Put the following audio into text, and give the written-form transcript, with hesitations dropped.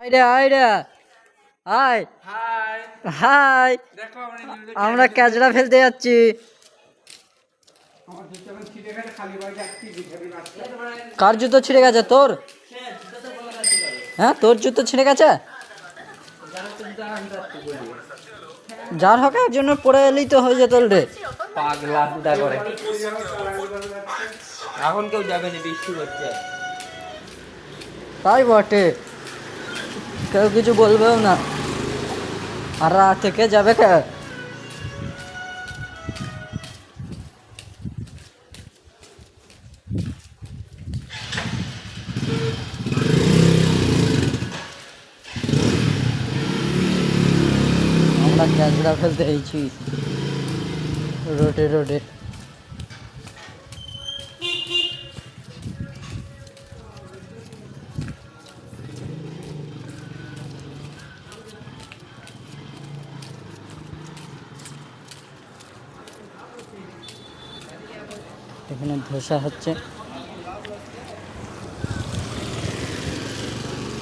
আইডা high high, আমরা ক্যাচড়া ফেলতে যাচ্ছি। কার জুতো ছিঁড়ে গেছে? তোর? হ্যাঁ, তোর জুতো ছিঁড়ে গেছে? যার হোক একজন্য পড়ে এলেই তো হয়ে যেত রে। পাগলা দুটা করে এখন কেউ যাবে না, বৃষ্টি হচ্ছে। তাই বটে, কেউ কিছু বলবেও না। আর রাত থেকে যাবে কে? আমরা ক্যাচড়া ফেলতে এসেছি রোডে রোডে। এখানে ধোসা হচ্ছে।